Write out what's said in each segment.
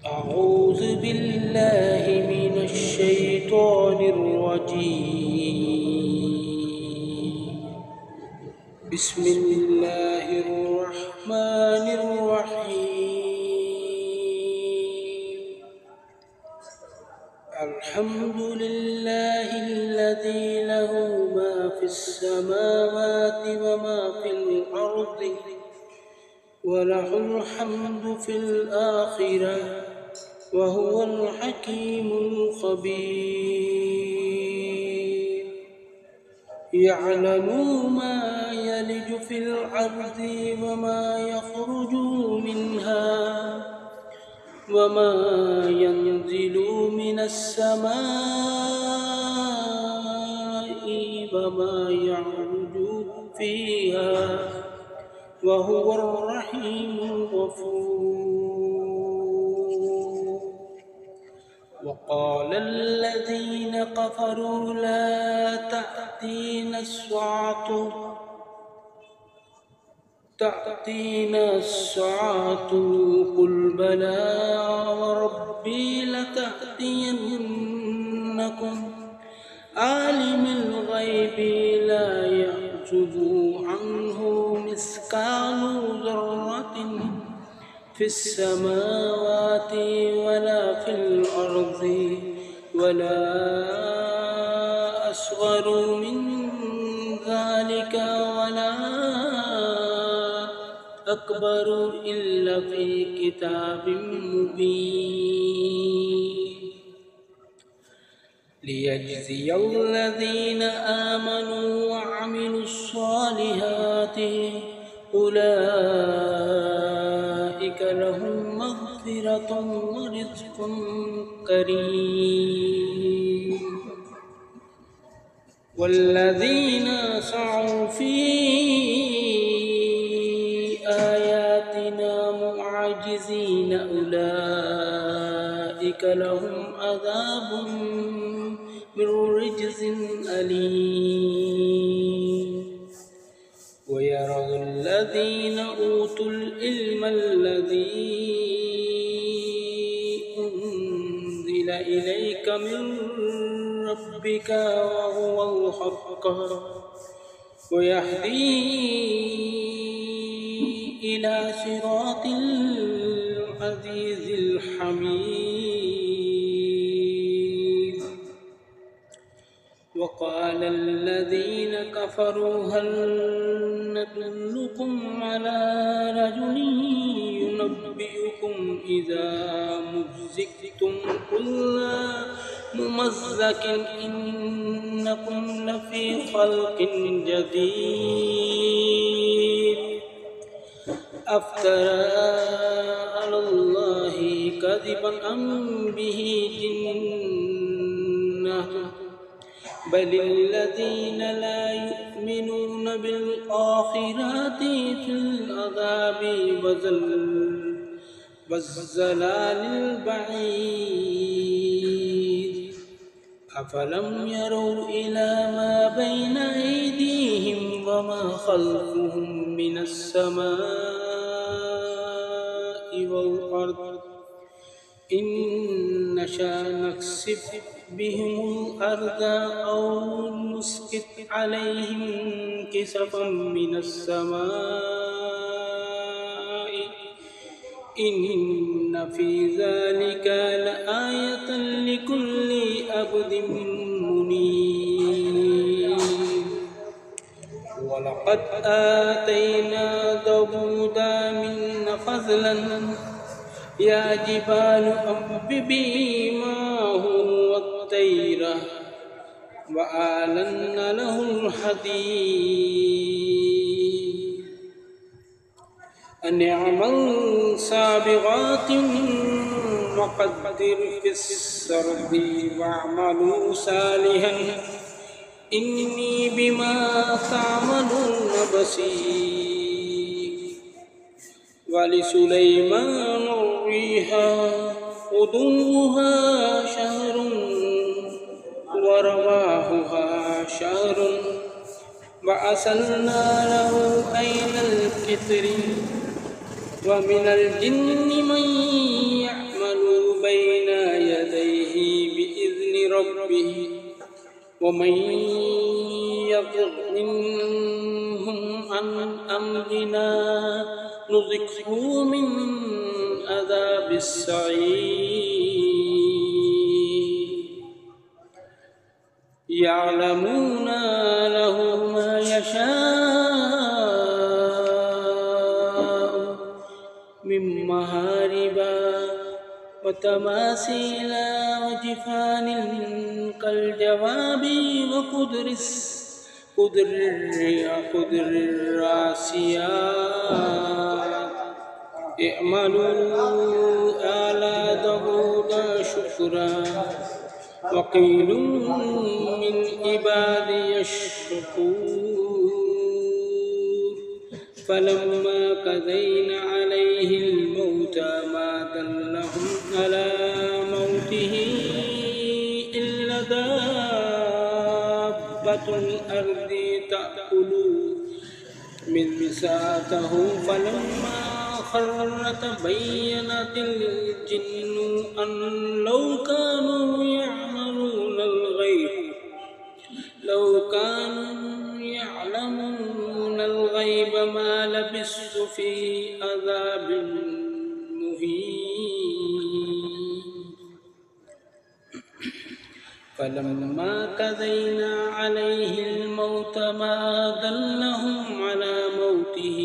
أعوذ بالله من الشيطان الرجيم. بسم الله الرحمن الرحيم. الحمد لله الذي له ما في السماوات وما في الأرض وله الحمد في الآخرة وهو الحكيم الخبير. يعلم ما يلج في الأرض وما يخرج منها وما ينزل من السماء وما يعرج فيها وهو الرحيم الغفور. وقال الذين كفروا لا تأتينا الساعة قل بلى وربي لتأتينكم عالم الغيب لا يعزب عنه مثقال ذرة في السماوات ولا في الأرض ولا أصغر من ذلك ولا أكبر إلا في كتاب مبين. ليجزي الذين آمنوا وعملوا الصالحات أولئك لهم مغفرة ورزق كريم. والذين سعوا في آياتنا معجزين أولئك لهم عذاب من رجز أليم. ويرى الذين أوتوا العلم الذي أنزل إليك من ربك وهو الحق ويهدي إلى صراط العزيز الحميد. وقال الذين كفروا هل ندلكم على رجل ينبئكم إذا مزقتم كل ممزق إنكم لفي خلق جديد. أفترى على الله كذبا أم به جنة بل الذين لا يؤمنون بالآخرة في العذاب والزلال البعيد. أفلم يروا إلى ما بين أيديهم وما خلفهم من السماء والأرض إن نشأ نخسف بهم الأرض أو نسقط عليهم كسفا من السماء إن في ذلك لآية لكل عبد منيب. ولقد آتينا داود منا فضلا يا جبال أوبي معه والطير وأعلنا له الحديد أن اعمل سابغات وقدر في السرد واعملوا صالحا إني بما تعملون بصير. ولسليمان الريح غدوها شهر ورواحها شهر وأسلنا له عين الكتر ومن الجن من ومن يغض منهم عن أمرنا نذقه من عذاب السعير يعلمون له ما يشاء من محارب وتماثيل وجفان كالجواب وقدر الراسيات اعملوا آل داود شكرا وقيل من عبادي الشكور فلما قضينا عليه الموت ما دلهم على موته إلا دابة الأرض تأكل من ساته فلما خر تبينت الجن أن لو كانوا يعلمون الغيب ما لبثوا في عذاب مهين فلما قضينا عليه الموت ما دلهم على موته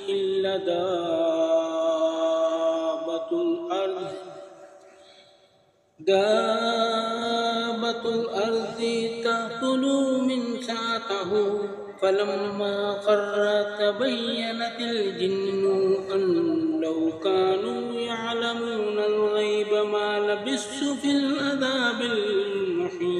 إلا دابة الأرض تأكل من ساته فلما خر تبينت الجن أن لو كانوا يعلمون الغيب ما لبثوا في العذاب المحيط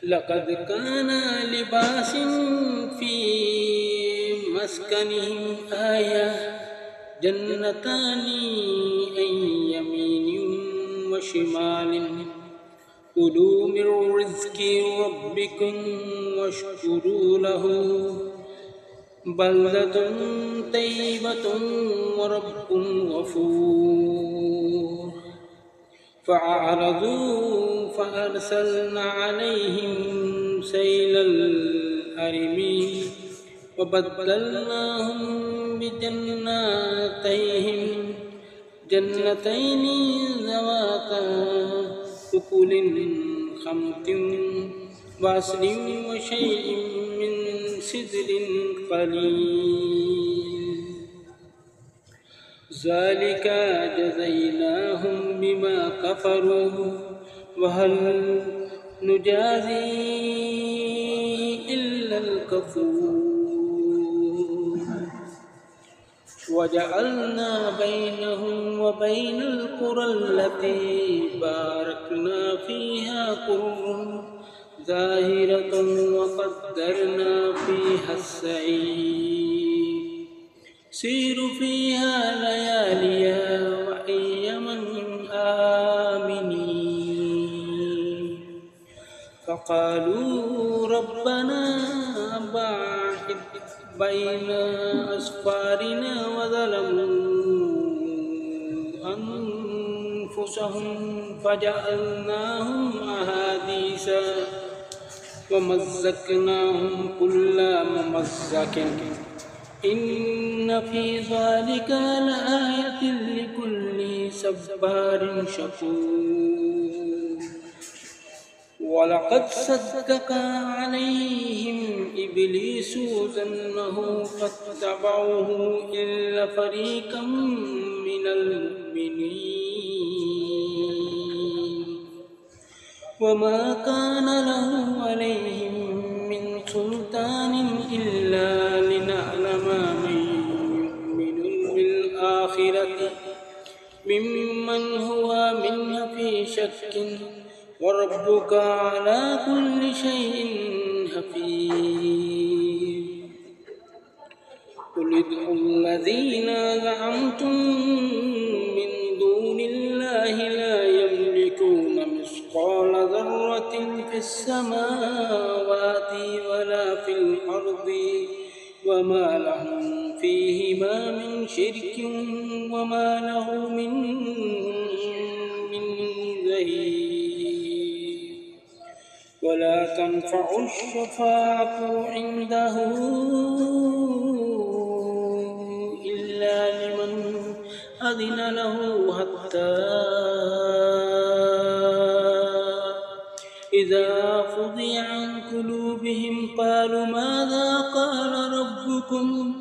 لقد كان لباس في مسكنهم آية جنتان عن يمين وشمال كلوا من رزق ربكم واشكروا له بلدة طيبة ورب غفور فأعرضوا فأرسلنا عليهم سيل الأرم وبدلناهم جنتين ذواتا أكل خمط وعسل وشيء من سدر قليل ذلك جزيناهم بما كفروا وهل نجازي إلا الكفور وجعلنا بينهم وبين القرى التي باركنا فيها قرى ظاهرة وقدرنا فيها السعير سيروا فيها لياليا وأياما آمنين فقالوا ربنا باعد بين أسفارنا وظلموا أنفسهم فجعلناهم أحاديثا ومزقناهم كل ممزق إن في ذلك لآية لكل صبار شكور ولقد صدق عليهم إبليس ظنه فاتبعوه إلا فريقا من المؤمنين وما كان له عليهم من سلطان إلا لنعلم من يؤمن بالآخرة ممن هو منها في شك وربك على كل شيء حفيظ قل ادعوا الذين زعمتم من دون الله لا يملكون مثقال ذرة في السماوات ولا في الأرض وما لهم فيهما من شرك وما له من تنفع الشفاعة عنده إلا لمن أذن له حتى إذا فزع عن قلوبهم قالوا ماذا قال ربكم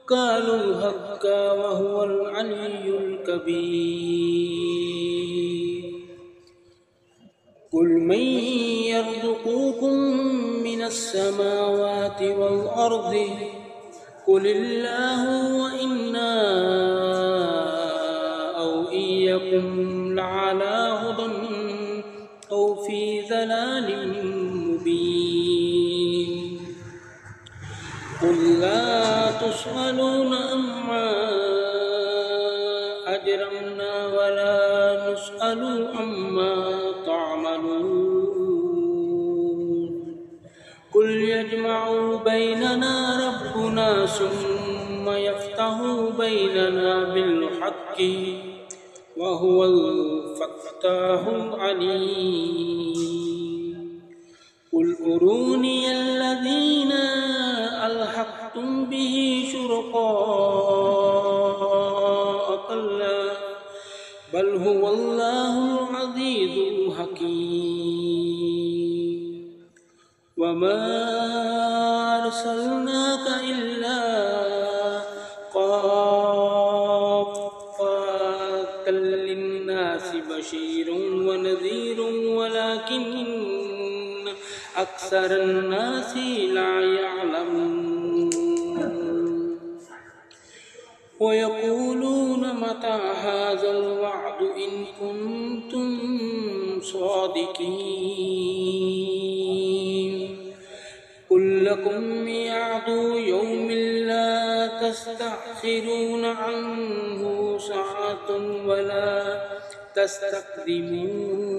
قالوا الحق وهو العلي الكبير قل من يرزقكم من السماوات والأرض قل الله وإنا أو إياكم لعلى هدى أو في ضلال مبين قل لا تسألون عما أجرمنا ولا نسأل عما تعملون قل يجمع بيننا ربنا ثم يفتح بيننا بالحق وهو الفتاح العليم قل أروني الذين ألحقتم به شركاء كلا بل هو الله العزيز الحكيم وما أرسلناك إلا كافة للناس بشيرا ونذيرا ولكن أكثر الناس لا يعلمون ويقولون متى هذا الوعد إن كنتم صادقين قل لكم ميعاد يوم لا تستأخرون عنه ساعة ولا تستقدمون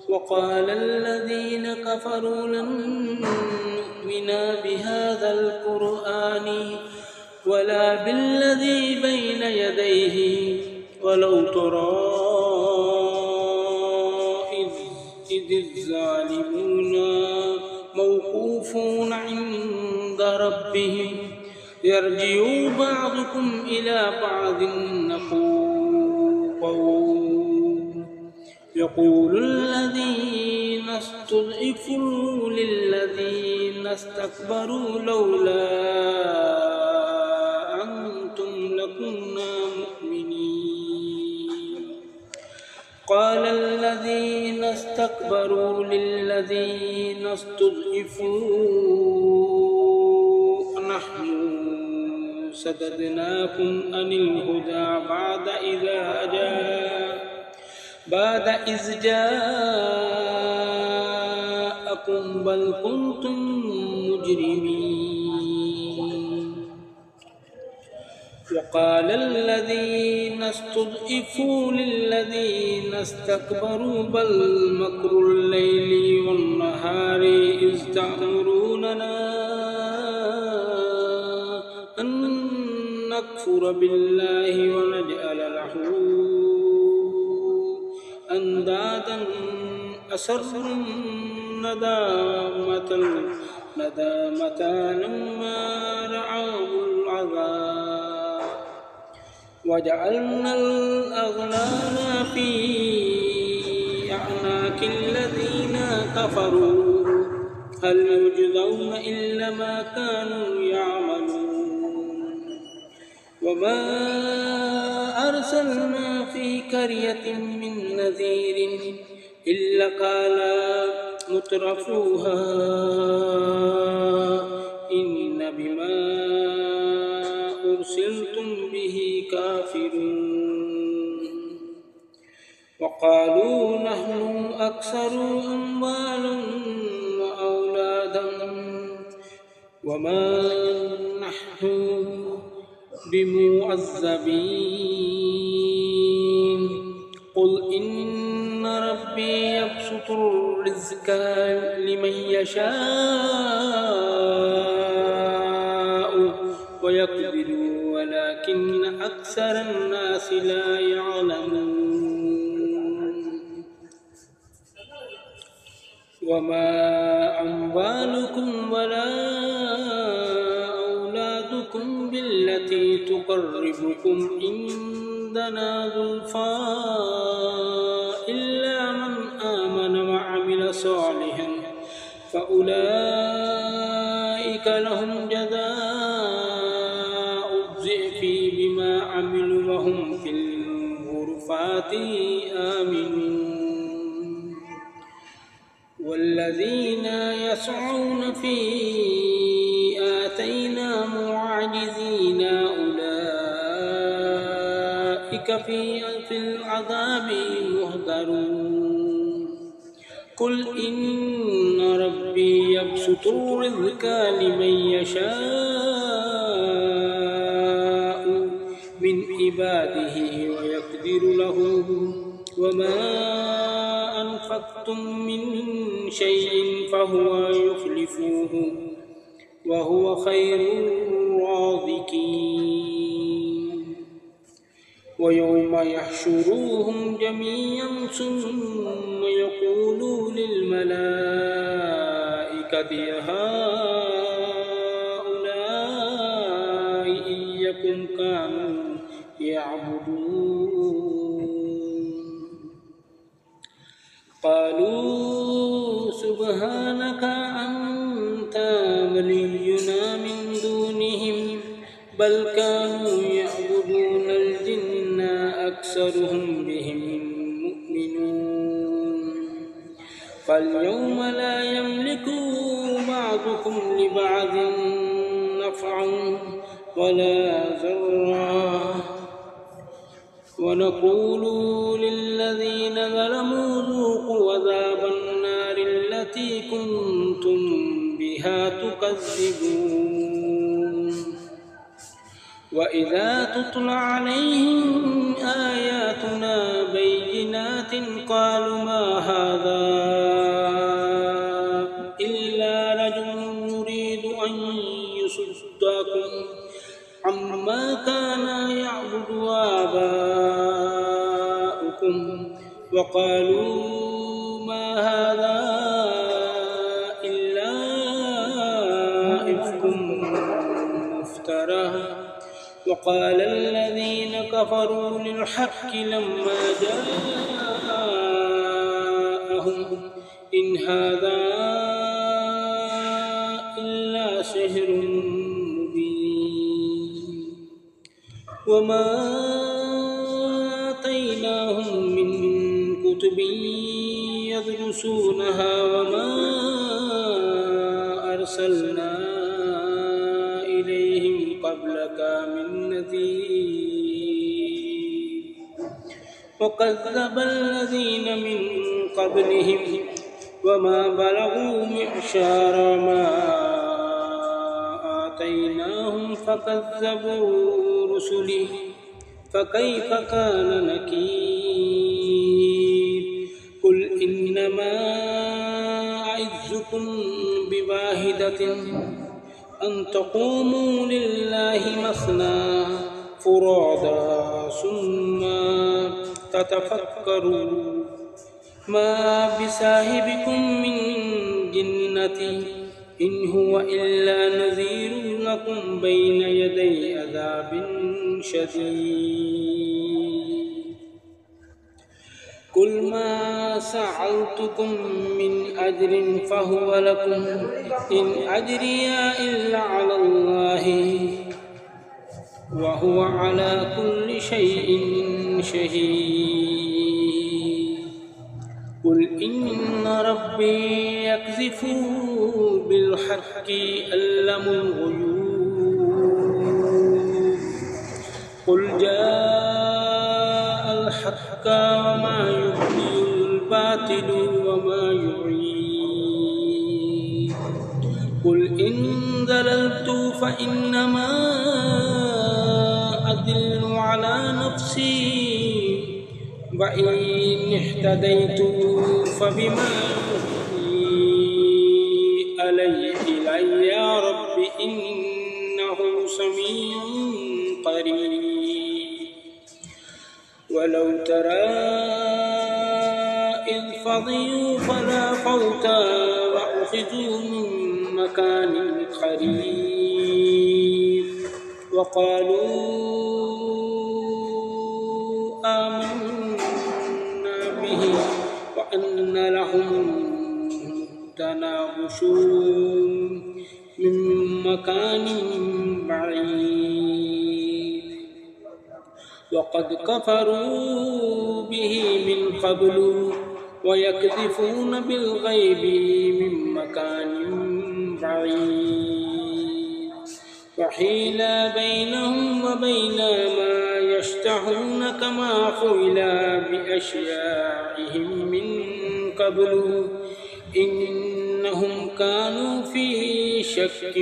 وقال الذين كفروا لن نؤمن بهذا القرآن ولا بالذي بين يديه ولو ترى إذ الظالمون موقوفون عند ربهم يرجع بعضكم إلى بعض يقول الذين استضعفوا للذين استكبروا لولا أنتم لكنا مؤمنين قال الذين استكبروا للذين استضعفوا نحن صددناكم عن الهدى بعد إذ جاءكم بل كنتم مجرمين وقال الذين استضعفوا للذين استكبروا بل مكر الليل والنهار إذ تأمروننا أن نكفر بالله ونجعل له أندادا أسروا الندامة لما رأوا العذاب وجعلنا الأغلال في أعناق الذين كفروا هل يجزون إلا ما كانوا يعملون وما أرسلنا في قرية من نذير إلا قال مترفوها إن بما أرسلتم به كافرون وقالوا نحن أكثر أموالا وأولادا وما نحن بمعذبين قل إن ربي يبسط الرزق لمن يشاء ويقدر ولكن أكثر الناس لا يعلمون وما أموالكم ولا أولادكم بالتي تقربكم عندنا زلفى إلا من آمن وعمل صالحا فأولئك لهم جزاء الضعف بما عملوا وهم في الغرفات آمنون والذين يسعون في آتينا معجزين أولئك في العذاب مهدرون قل إن ربي يبسط الرزق لمن يشاء من عباده ويقدر له وما أنفقتم من شيء فهو يخلفه وهو خير الرازقين ويوم يحشرهم جميعا ثم يقول للملائكة هؤلاء إياكم كانوا يعبدون قالوا سبحانك أنت ولينا من دونهم بل كانوا يعبدون الجن أكثرهم بهم مؤمنون فاليوم لا يملك بعضكم لبعض نفعا ولا ضرا ونقول للذين ظلموا ذوقوا عذاب النار التي كنتم بها تكذبون وإذا تتلى عليهم آياتنا بينات قالوا ما هذا إلا رجل يريد أن يصدكم عما كان يعبد آباؤكم وقالوا ما هذا إلا إفك مفترى وقال الذين كفروا للحق لما جاءهم إن هذا إلا سحر وما آتيناهم من كتب يدرسونها وما أرسلنا إليهم قبلك من نذير وكذب الذين من قبلهم وما بلغوا معشار ما آتيناهم فكذبوا رسلي فكيف كان نكير قل إنما أعظكم بواحدة أن تقوموا لله مثنى فرادا ثم تتفكروا ما بصاحبكم من جنة إن هو إلا نذير لكم بين يدي عذاب شديد قل ما سألتكم من أجر فهو لكم إن أجري إلا على الله وهو على كل شيء شهيد قل إن ربي يقذف بالحق علم الغيوب قل جاء الحق وما يبدئ الباطل وما يعيد قل إن ضللت فإنما أضل على نفسي وإن اهتديت فبما إلي يا رب إنه سميع قريب ولو ترى إذ فضيوا فلا فوتا وأخذوا من مكان قريب وقالوا آمنا به وأن لهم التناوش من مكان بعيد وقد كفروا به من قبل ويكذفون بالغيب من مكان بعيد وحيل بينهم وبين ما يشتهون كما فعل بأشياعهم من قبل إنهم كانوا في شك